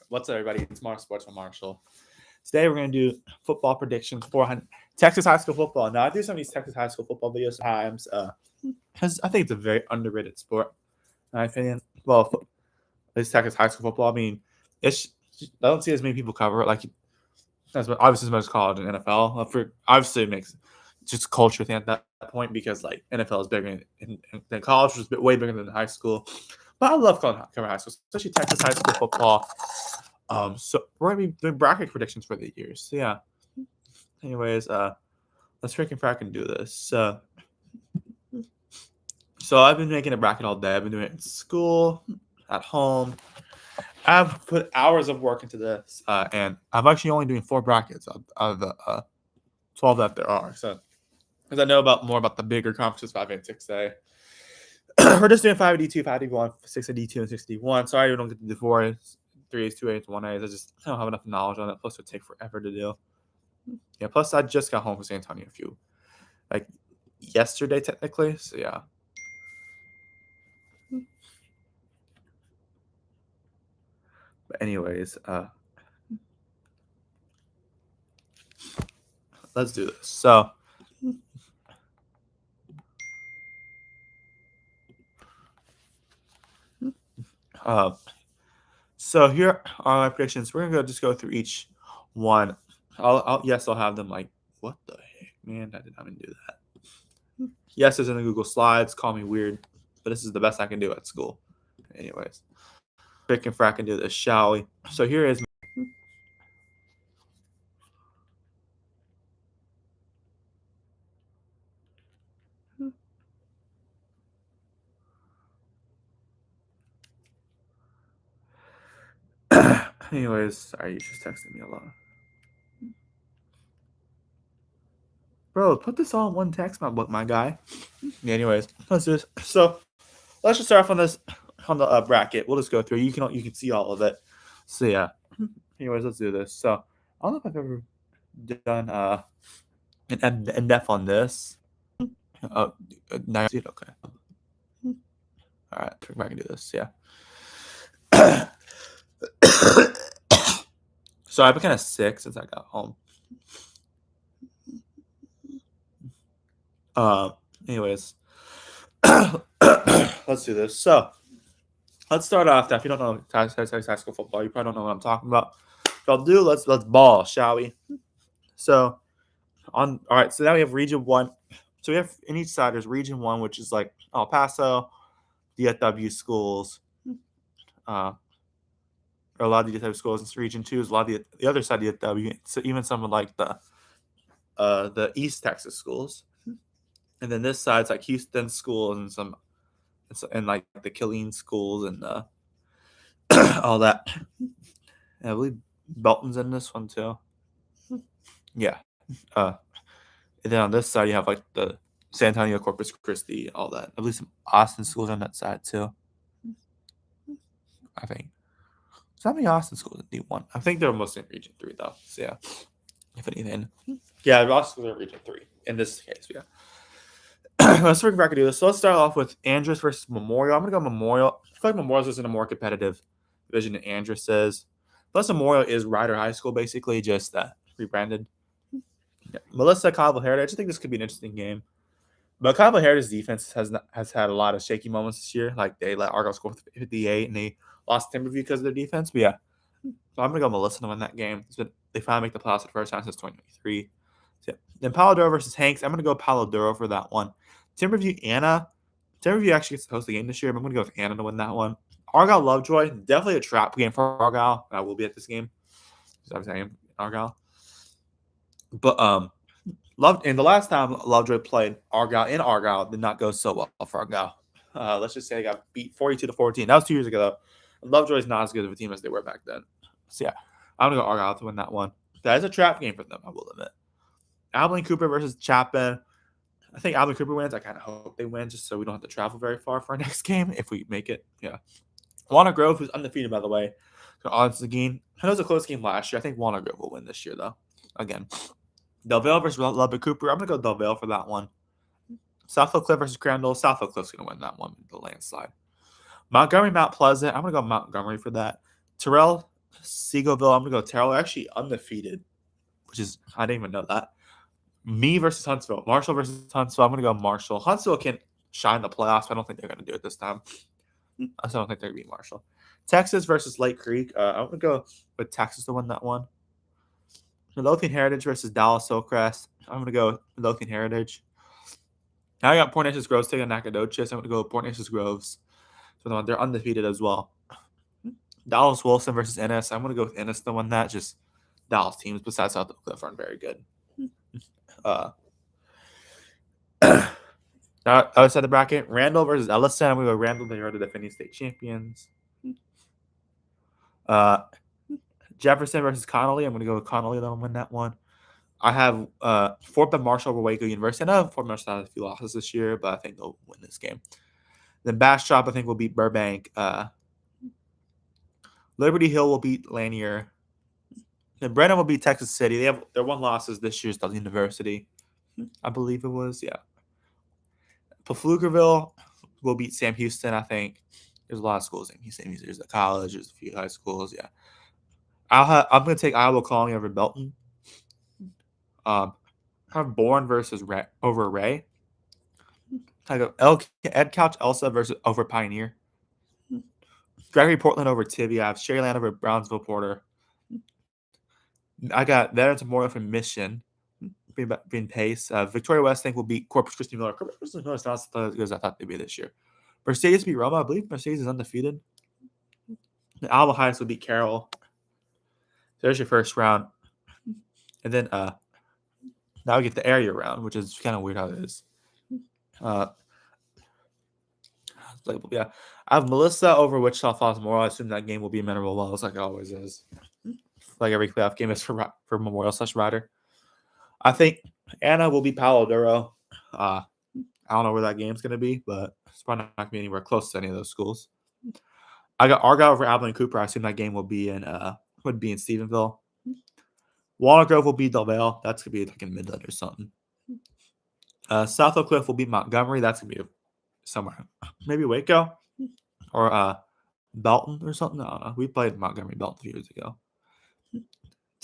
What's up, everybody? It's Mark Sports from Marshall. Today we're going to do football predictions for Texas high school football. Now, I do some of these Texas high school football videos sometimes because I think it's a very underrated sport, in my opinion. Well, at least Texas high school football. I mean, I don't see as many people cover it. Like, obviously as much as college and NFL. Obviously, it makes just a culture thing at that point because like NFL is bigger than college, which is way bigger than high school. But I love covering high school, especially Texas high school football. So we're gonna be doing bracket predictions for the years. So yeah. Anyways, let's freaking do this. So I've been making a bracket all day. I've been doing it in school, at home. I've put hours of work into this, and I'm actually only doing 4 brackets out of the 12 that there are. So, because I know more about the bigger conferences, 5A and 6A. We're just doing 5D2, 5D1, 6D2, and 6D1. Sorry, we don't get to do 4 3As, 2As, 1As. I don't have enough knowledge on it. Plus, it would take forever to do. Yeah. Plus, I just got home from San Antonio yesterday, technically. So yeah. But anyways, let's do this. So here are my predictions. We're gonna just go through each one. I'll have them like, what the heck, man? I did not even do that. Yes, it's in the Google Slides. Call me weird, but this is the best I can do at school. Anyways, frick and frack and do this, shall we? So here is. Anyways, sorry, you just texted me a lot. Bro, put this all in one text, my guy. Anyways, let's do this. So let's just start off on the bracket. We'll just go through. You can see all of it. So yeah. Anyways, let's do this. So I don't know if I've ever done an in-depth on this. Oh, now you see it. Okay. All right, I can do this. Yeah. So I've been kind of sick since I got home. Anyways, let's do this. So let's start off. If you don't know high school football, you probably don't know what I'm talking about. If I'll do, let's ball, shall we? So all right. So now we have Region 1. So we have in each side there's Region 1, which is like El Paso, DFW schools, or a lot of DFW schools. It's Region 2 is a lot of the other side of DFW. So even some of like the East Texas schools, and then this side's like Houston schools and like the Killeen schools and all that. And I believe Belton's in this one too. Yeah. And then on this side you have like the San Antonio, Corpus Christi, all that. I believe some Austin schools on that side too. I think. So how many Austin schools in D1? I think they're mostly in Region 3 though. So yeah. If anything. Yeah, Austin schools are in Region 3 in this case, yeah. Let's figure back and do this. So let's start off with Andrus versus Memorial. I'm gonna go Memorial. I feel like Memorial's is in a more competitive division than Andrus is. Plus, Memorial is Ryder High School, basically, just rebranded. Yeah. Melissa Cabo Heritage. I just think this could be an interesting game. But Cabo Heritage's defense has had a lot of shaky moments this year. Like they let Argyle score 58 and they lost Timberview because of their defense. But yeah, so I'm gonna go Melissa to win that game. They finally make the playoffs for the first time since 2023. So, yeah. Then Palo Duro versus Hanks. I'm gonna go Palo Duro for that one. Timberview Anna. Timberview actually gets to host the game this year. But I'm gonna go with Anna to win that one. Argyle Lovejoy, definitely a trap game for Argyle. I will be at this game. So I'm saying Argyle. But and the last time Lovejoy played Argyle did not go so well for Argyle. Let's just say they got beat 42-14. That was 2 years ago though. Lovejoy is not as good of a team as they were back then. So yeah, I'm gonna go Argyle to win that one. That is a trap game for them, I will admit. Abilene Cooper versus Chapin. I think Abilene Cooper wins. I kind of hope they win just so we don't have to travel very far for our next game if we make it. Yeah. Walnut Grove, who's undefeated, by the way. So odds again. I know it was a close game last year. I think Walnut Grove will win this year, though. Again. Del Valle versus Lubbock Cooper. I'm going to go Del Valle for that one. Southfield Cliff versus Crandall. Southfield Cliff's going to win that one with the landslide. Montgomery, Mount Pleasant. I'm gonna go Montgomery for that. Terrell, Seagoville. I'm gonna go Terrell. They're actually undefeated, which is I didn't even know that. Me versus Huntsville. Marshall versus Huntsville. I'm gonna go Marshall. Huntsville can shine the playoffs. I don't think they're gonna do it this time. I still don't think they're gonna beat Marshall. Texas versus Lake Creek. I'm gonna go with Texas to win that one. Midlothian Heritage versus Dallas Hillcrest. I'm gonna go Midlothian Heritage. Now I got Port Neches Groves taking Nacogdoches. I'm gonna go Port Neches Groves. So they're undefeated as well. Dallas Wilson versus Ennis. I'm gonna go with Ennis to win that. Just Dallas teams besides South Cliff aren't very good. Outside the bracket, Randall versus Ellison. I'm gonna go Randall. They are the defending state champions. Jefferson versus Connolly. I'm gonna go with Connolly to win that one. I have Fort Bend Marshall over Waco University. I know Fort Marshall had a few losses this year, but I think they'll win this game. Then Bastrop, I think, will beat Burbank. Liberty Hill will beat Lanier. Then Brennan will beat Texas City. They have their one losses this year is the University, I believe it was. Yeah. Pflugerville will beat Sam Houston. I think there's a lot of schools in Houston. There's a college. There's a few high schools. Yeah. I'm going to take Iowa Colony over Belton. I have Bourne versus over Ray. I go Ed Couch Elsa versus over Pioneer. Gregory Portland over Tibby. I have Sherryland over Brownsville Porter. I got Veterans Memorial from Mission being Pace. Victoria West, I think, will beat Corpus Christi Miller. Corpus Christi Miller is not as good as I thought they'd be this year. Mercedes beat Roma. I believe Mercedes is undefeated. Alba Heights will beat Carroll. There's your first round. And then now we get the area round, which is kind of weird how it is. Yeah. I have Melissa over Wichita Falls Memorial. I assume that game will be Mineral Wells like it always is. Like every playoff game is for Memorial / Rider. I think Anna will be Palo Duro. I don't know where that game's going to be, but it's probably not going to be anywhere close to any of those schools. I got Argyle over Abilene Cooper. I assume that game will be in Stephenville. Walnut Grove will be Del Valle. That's going to be like in Midland or something. South Oak Cliff will be Montgomery. That's going to be somewhere. Maybe Waco or Belton or something. I don't know. We played Montgomery Belton a few years ago.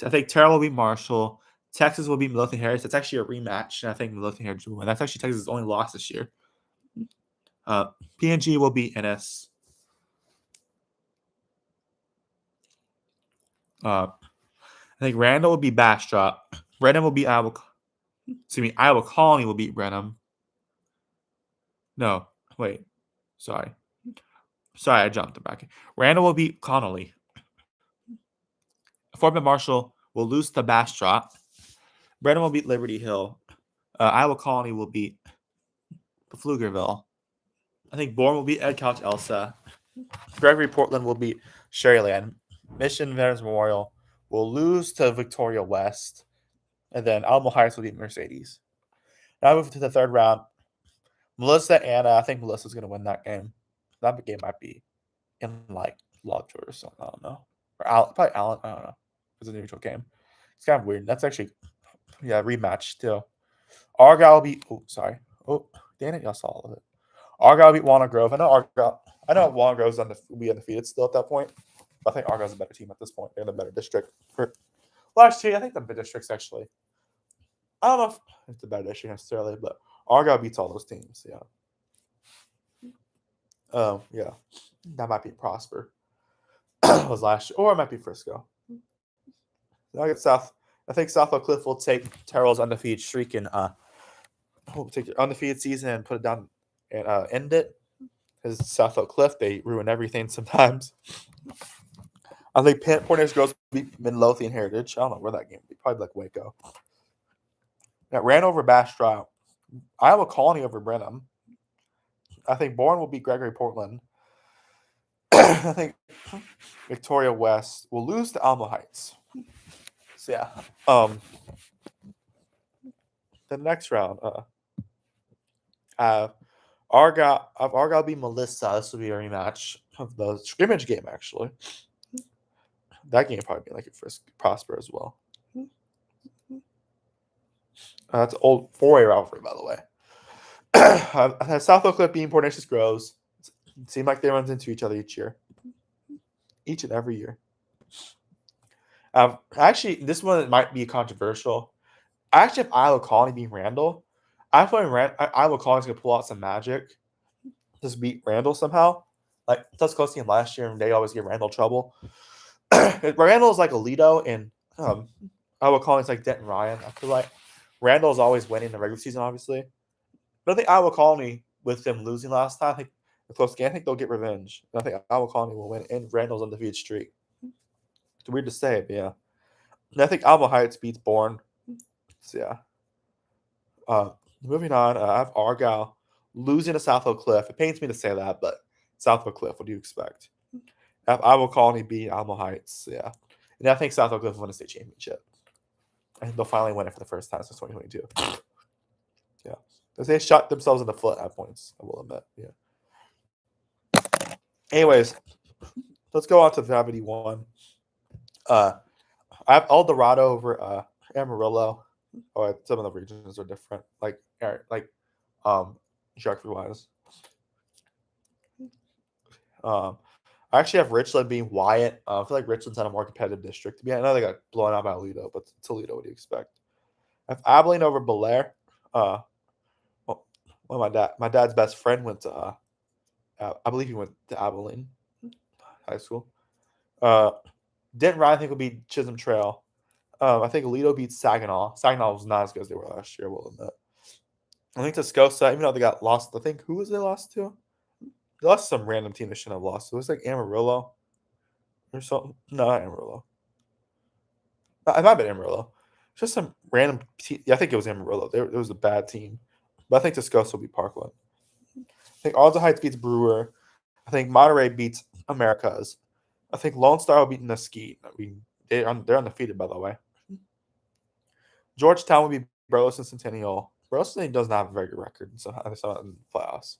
I think Terrell will be Marshall. Texas will be Midlothian Heritage. That's actually a rematch, and I think Midlothian Heritage will win. That's actually Texas' only loss this year. PNG will be NS. I think Randall will be Bastrop. Brenham will be Iowa. Iowa Colony will beat Brenham. No, wait. Sorry, I jumped the bracket. Randall will beat Connolly. Fort Bend Marshall will lose to Bastrop. Brenham will beat Liberty Hill. Iowa Colony will beat Pflugerville. I think Bourne will beat Ed Couch Elsa. Gregory Portland will beat Sherryland. Mission Veterans Memorial will lose to Victoria West. And then Alamo Heights will beat Mercedes. Now move to the third round. Melissa, Anna. I think Melissa's going to win that game. That game might be in like Lovejoy or something. I don't know. Or probably Allen. I don't know. It's a neutral game. It's kind of weird. That's actually, rematch still. Argyle will beat. Oh, sorry. Oh, damn it. Y'all saw all of it. Argyle beat Walnut Grove. I know Walnut Grove's will be undefeated still at that point. But I think Argyle's a better team at this point. They're the better district. Actually, I think the district's actually. I don't know if it's a better district necessarily, but Argyle beats all those teams. Yeah. Yeah. That might be Prosper. Was last year, or it might be Frisco. I get South. I think South Oak Cliff will take Terrell's undefeated streak and will take your undefeated season and put it down and end it. Because South Oak Cliff, they ruin everything sometimes. I think Port Neches Groves beat Midlothian Heritage. I don't know where that game would be. Probably like Waco. That ran over Bastrop. Iowa Colony over Brenham. I think Bourne will beat Gregory Portland. I think Victoria West will lose to Alamo Heights. So yeah. The next round, Argyle beat Melissa. This will be a rematch of the scrimmage game, actually. That game probably be like a Prosper as well. That's old 4A rivalry, by the way. I have South Oak Cliff beating Port Neches Groves. Seem like they run into each other each year. Each and every year. Actually, this one might be controversial. Actually, if Iowa Colony beat Randall, I feel like Iowa Colony's going to pull out some magic. Just beat Randall somehow. Like, Tuscaloosa team last year, and they always give Randall trouble. Randall is like Alito, and Iowa Colony's like Denton Ryan. I feel like Randall's always winning the regular season, obviously. But I think Iowa Colony, with them losing last time, I think a close game, I think they'll get revenge. I think Iowa Colony will win, and Randall's undefeated streak. It's weird to say, but yeah. And I think Alma Heights beats Bourne. So yeah. Moving on, I have Argyle losing to South Oak Cliff. It pains me to say that, but South Oak Cliff, what do you expect? I have Iowa Colony beat Alma Heights. Yeah. And I think South Oak Cliff will win a state championship. I think they'll finally win it for the first time since 2022. Yeah. Because they shot themselves in the foot at points, I will admit. Yeah. Anyways, let's go on to Gravity 1. I have Eldorado over Amarillo. Oh, some of the regions are different, like geography-wise. I actually have Richland being Wyatt. I feel like Richland's had a more competitive district. Yeah, I know they got blown out by Toledo, but Toledo, what do you expect? I have Abilene over Belair. Well, my dad's best friend went to I believe he went to Abilene High School. Denton Ryan, I think, will beat Chisholm Trail. I think Alito beats Saginaw. Saginaw was not as good as they were last year, we'll admit. I think Tuscaloosa, even though they got lost, I think, who was they lost to? They lost to some random team they shouldn't have lost. It was like Amarillo or something. No, not Amarillo. It might have been Amarillo. It's just some random team. Yeah, I think it was Amarillo. It was a bad team. But I think Tuscaloosa will beat Parkland. I think Arlington Heights beats Brewer. I think Monterey beats Americas. I think Lone Star will beat Mesquite. They're undefeated, by the way. Georgetown will be Burleson Centennial. Burleson does not have a very good record, so I saw it in the playoffs.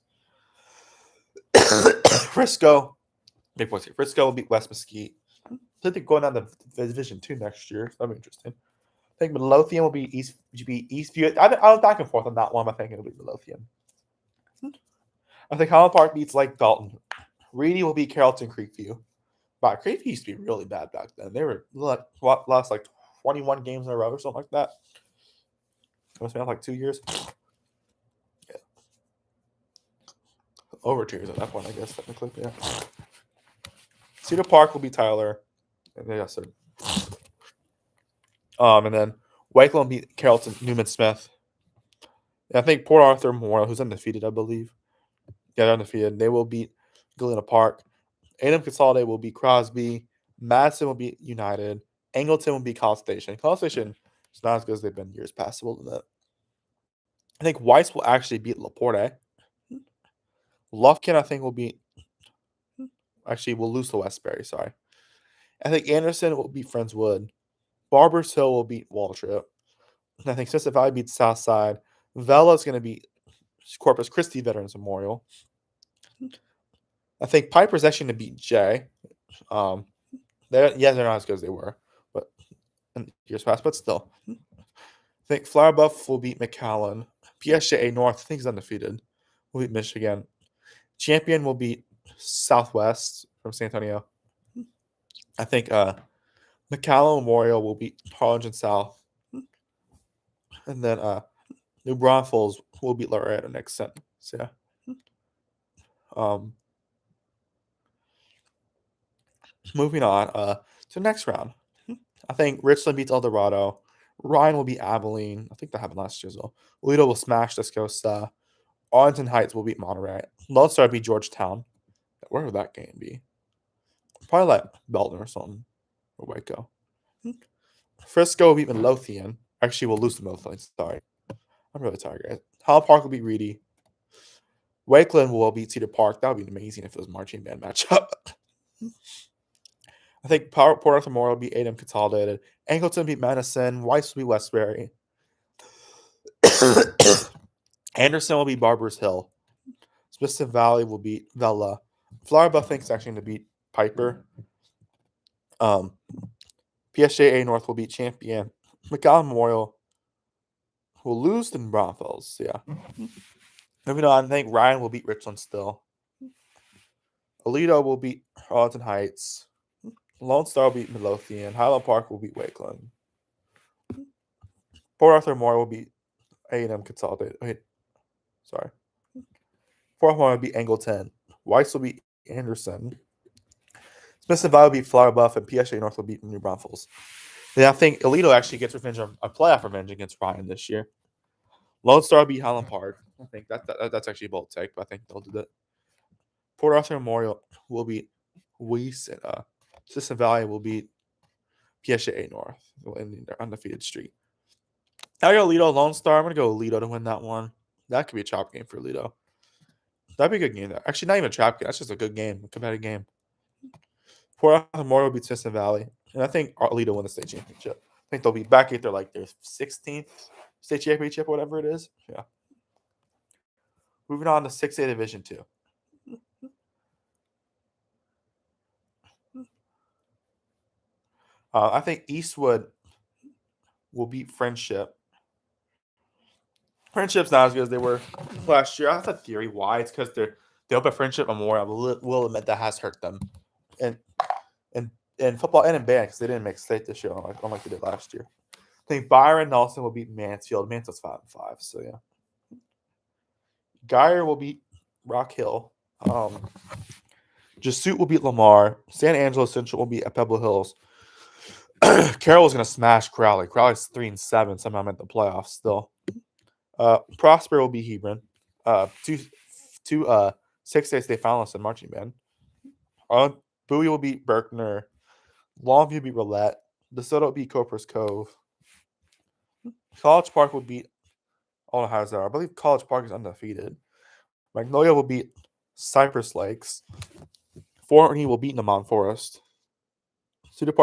Frisco, big points here. Frisco will beat West Mesquite. I think they're going down to Division 2 next year. So that'll be interesting. I think Midlothian will be Eastview. I was back and forth on that one. I think it'll be Midlothian. I think Holland Park beats Lake Dalton. Reedy will beat Carrollton Creekview. Wow, Creekview used to be really bad back then. They were lost like 21 games in a row or something like that. It must have been like 2 years. Yeah. Over 2 years at that point, I guess, technically. Yeah. Cedar Park will be Tyler. And then, and then Wakeland will beat Carrollton Newman Smith. And I think Port Arthur Memorial, who's undefeated, I believe. Yeah, they're undefeated. They will beat Galena Park. A&M Consolidated will beat Crosby. Madison will beat United. Angleton will beat College Station. College Station is not as good as they've been years past. We'll admit. I think Weiss will actually beat LaPorte. Lufkin, I think, will beat. Actually, we'll lose to Westbury. Sorry. I think Anderson will beat Friendswood. Barbers Hill will beat Waltrip. I think Cissna Valley beats Southside. Vela is going to beat Corpus Christi Veterans Memorial. I think Piper's actually going to beat Jay. They're not as good as they were, but in years past, but still. I think Flower Buff will beat McAllen. PSJA North, I think, is undefeated. Will beat Michigan. Champion will beat Southwest from San Antonio. I think McAllen Memorial will beat Harlingen South. And then New Braunfels will beat Loretto next sentence. Yeah. Moving on to the next round. I think Richland beats Eldorado. Ryan will beat Abilene. I think that happened last year as well. Toledo will smash Tuscaloosa. Arlington Heights will beat Monterey. Lone Star will beat Georgetown. Where would that game be? Probably like Belton or something. Or Waco. Frisco will beat Midlothian. Actually, we'll lose to Midlothian. Sorry. I'm really tired, guys. Holland Park will beat Reedy. Wakeland will beat Cedar Park. That would be amazing if it was a marching band matchup. I think Port Arthur Memorial will beat A&M Consolidated. Angleton beat Madison. Weiss will beat Westbury. Anderson will beat Barbers Hill. Smithson Valley will beat Vela. Flower Buff thinks actually going to beat Piper. PSJA North will beat Champion. McAllen Memorial will lose to Braunfels. Yeah. Moving on, I think Ryan will beat Richland still. Alito will beat Arlington Heights. Lone Star will beat Midlothian. Highland Park will beat Wakeland. Port Arthur Memorial will beat A&M Consolidated. Wait, sorry. Fort Arthur Memorial will beat Angleton. Weiss will beat Anderson. Smithson Valley will beat Flower Bluff, and PSA North will beat New Braunfels. Then I think Alito actually gets revenge on a playoff revenge against Ryan this year. Lone Star will beat Highland Park. I think that's actually a bold take, but I think they'll do that. Port Arthur Memorial will beat Weiss, and Smithson Valley will beat PSA North in their undefeated streak. I go Alito, Lone Star. I'm gonna go Alito to win that one. That could be a chop game for Alito. That'd be a good game. Though. Actually, not even a trap game. That's just a good game, a competitive game. Port Arthur Memorial beats Smithson Valley, and I think Alito win the state championship. I think they'll be back at their 16th state championship, whatever it is. Yeah. Moving on to 6A Division 2. I think Eastwood will beat Friendship. Friendship's not as good as they were last year. I have a theory why. It's because they open Friendship Memorial. Will admit that has hurt them, and in football and in band because they didn't make state this year, unlike they did last year. I think Byron Nelson will beat Mansfield. Mansfield's 5-5, so yeah. Geyer will beat Rock Hill. Jesuit will beat Lamar. San Angelo Central will beat Pebble Hills. Carroll is going to smash Crowley. Crowley's 3-7. Somehow I'm at the playoffs still. Prosper will be Hebron. Two 6A state finalists in marching band. Bowie will beat Berkner. Longview beat Roulette. DeSoto will beat Copper's Cove. College Park will beat I don't know how is that. I believe College Park is undefeated. Magnolia will beat Cypress Lakes. Forney will beat Lamont Forest. Cedar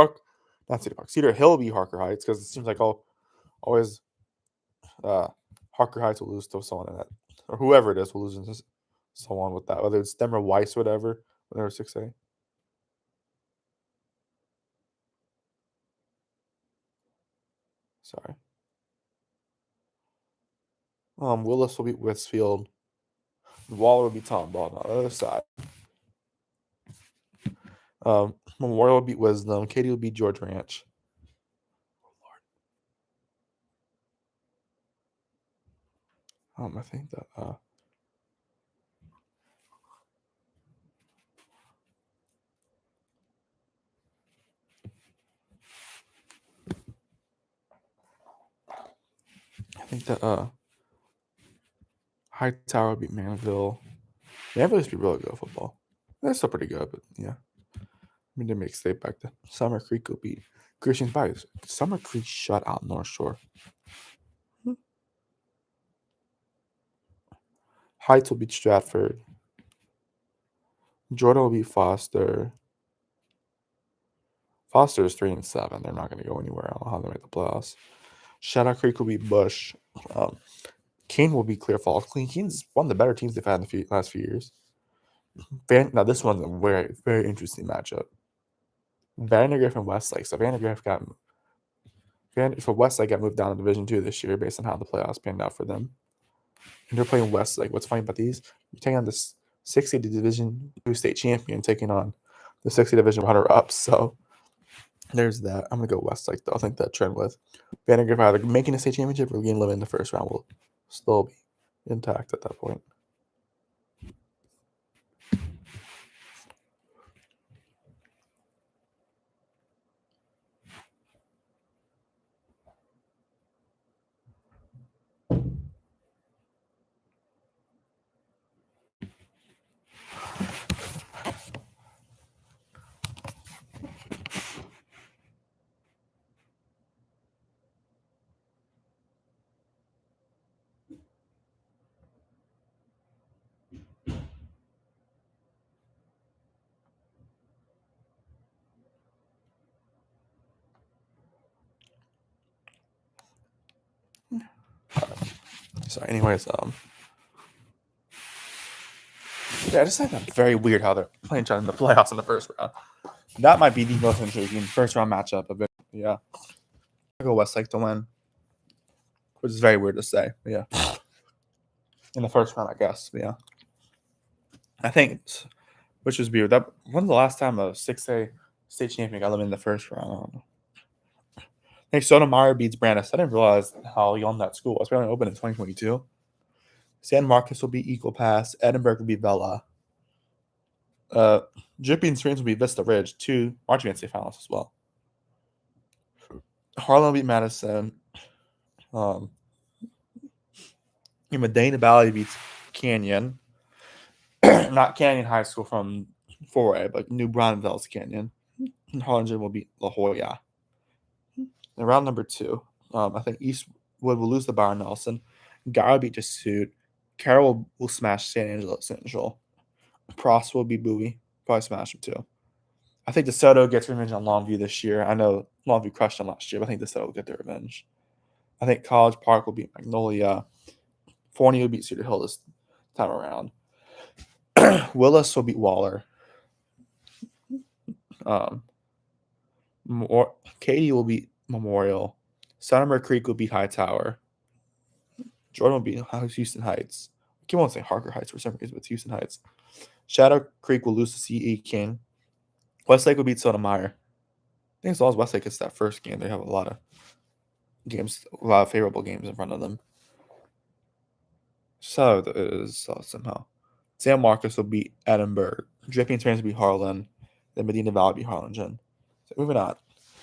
Hill will beat Harker Heights because it seems like always Harker Heights will lose to someone in that, or whoever it is will lose to someone with that, whether it's them or Weiss or whatever, when they were 6A. Sorry. Willis will beat Westfield. Waller will beat Tom Ball on the other side. Memorial will beat Wisdom. Katie will beat George Ranch. I think that Hightower will beat Manville. Manville used to be really good at football. They're still pretty good, but yeah. I mean, they make state back then. Summer Creek will beat Christian Bias. Summer Creek shut out North Shore. Heights will beat Stratford. Jordan will beat Foster. Foster is 3-7. They're not going to go anywhere. I don't know how they make the playoffs. Shadow Creek will beat Bush. Keene will beat Clear Falls. Keene's one of the better teams they've had in the last few years. Now, this one's a very, very interesting matchup. Vandergriff and Westlake. So Vandergriff Westlake got moved down to Division 2 this year based on how the playoffs panned out for them. And they're playing Westlake. What's funny about these? You're taking on this 6A Division 2 state champion, taking on the 6A Division runner-up. So there's that. I'm going to go Westlake, though. I think that trend with Vandergriff either making a state championship or getting living in the first round will still be intact at that point. So, anyways, yeah, I just find that very weird how they're playing each other in the playoffs in the first round. That might be the most intriguing first round matchup of it. Yeah, I go Westlake to win, which is very weird to say. But yeah, in the first round, I guess. But yeah, I think which was weird. That when's the last time a 6A state champion got eliminated in the first round? I don't know. I think Sotomayor beats Brandis. I didn't realize how young that school was. We only opened in 2022. San Marcos will be Eagle Pass. Edinburgh will be Vela. Dripping Springs will be Vista Ridge. 2 March Advance State finalists as well. Harlan will beat Madison. Medina Valley beats Canyon. Not Canyon High School from 4A, but New Braunfels Canyon. And Harlingen will beat La Jolla. In round number 2, I think Eastwood will lose to Byron Nelson. Guy will beat Jesuit. Carroll will smash San Angelo Central. Pross will be Bowie. Probably smash him too. I think DeSoto gets revenge on Longview this year. I know Longview crushed them last year, but I think DeSoto will get their revenge. I think College Park will beat Magnolia. Forney will beat Cedar Hill this time around. Willis will beat Waller. Katy will beat Memorial. Sonoma Creek will beat Hightower. Jordan will beat Houston Heights. I keep on saying Harker Heights for some reason, but it's Houston Heights. Shadow Creek will lose to CE King. Westlake will beat Sotomayor. I think as long as Westlake gets that first game, they have a lot of games, a lot of favorable games in front of them. So it is somehow. San Marcos will beat Edinburgh. Dripping Springs will beat Harlan. Then Medina Valley will beat Harlingen. So moving on.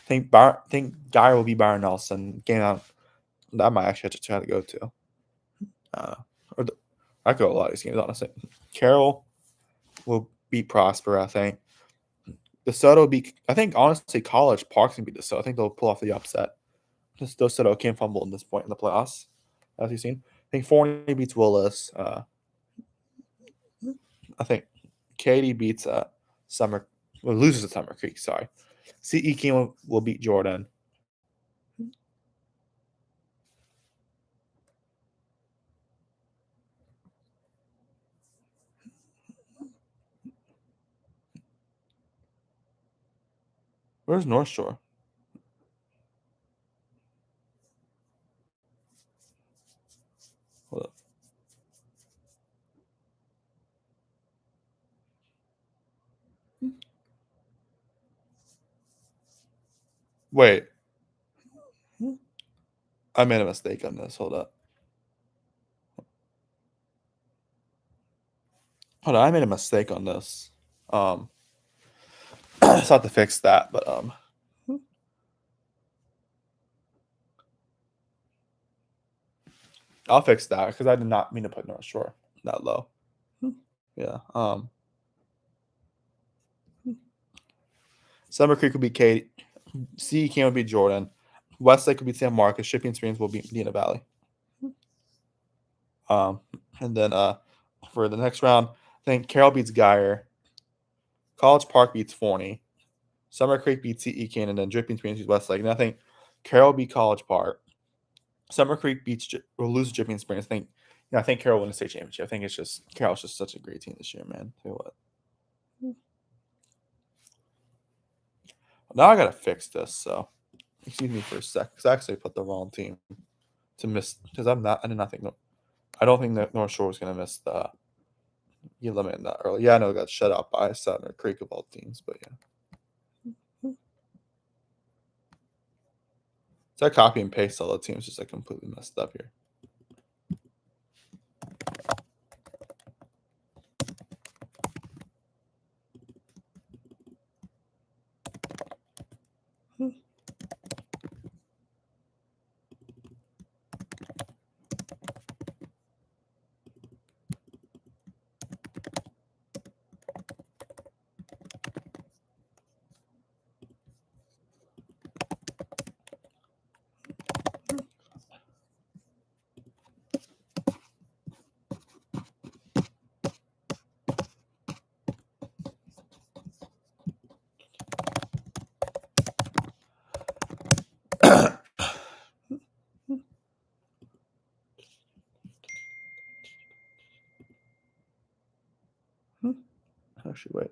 I think Guy will beat Byron Nelson. Game out. That might actually have to try to go to. I could go a lot of these games, honestly. Carroll will beat Prosper, I think. DeSoto will beat, I think, honestly, College Park's going to beat DeSoto. I think they'll pull off the upset. DeSoto can't fumble in this point in the playoffs, as you've seen. I think Forney beats Willis. I think Katy beats loses to Summer Creek, sorry. CE King will beat Jordan. Where's North Shore? Hold up. Wait. I made a mistake on this. Hold up. Hold on. I made a mistake on this. I just have to fix that, but I'll fix that because I did not mean to put North Shore that low. Yeah. Summer Creek will be Katy. CE King will be Jordan. Westlake will be San Marcos. Shipping Springs will be Medina Valley. And then for the next round, I think Carroll beats Geyer. College Park beats Forney. Summer Creek beats CE King, and then Dripping Springs beats Westlake. And I think Carroll beat College Park. Summer Creek will lose Dripping Springs. I think Carroll win the state championship. I think it's just Carroll's just such a great team this year, man. Tell you what. Now I gotta fix this. So excuse me for a sec, because I actually put the wrong team to miss. Because I did not think. I don't think that North Shore was gonna miss the eliminate that early. Yeah, I know it got shut out by Summer Creek of all teams, but yeah. So I copy and paste all the teams, just like completely messed up here. Actually, wait.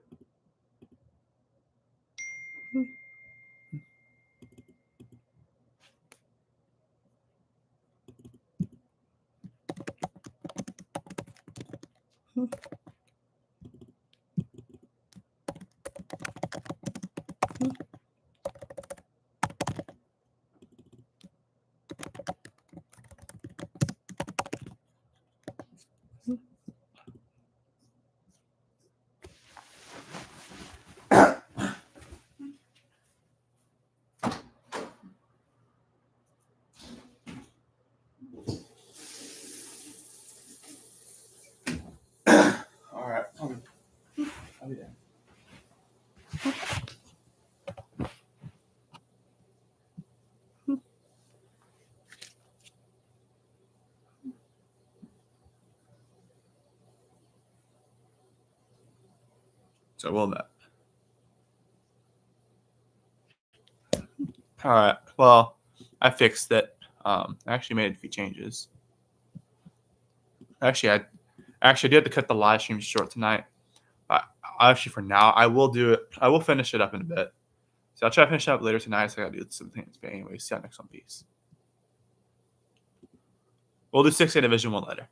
So we'll bet. All right. Well, I fixed it. I actually made a few changes. Actually, I did have to cut the live stream short tonight. Actually, for now, I will do it. I will finish it up in a bit. So I'll try to finish it up later tonight. So I gotta do some things. But anyway, see you next one. Peace. We'll do 6A Division 1 later.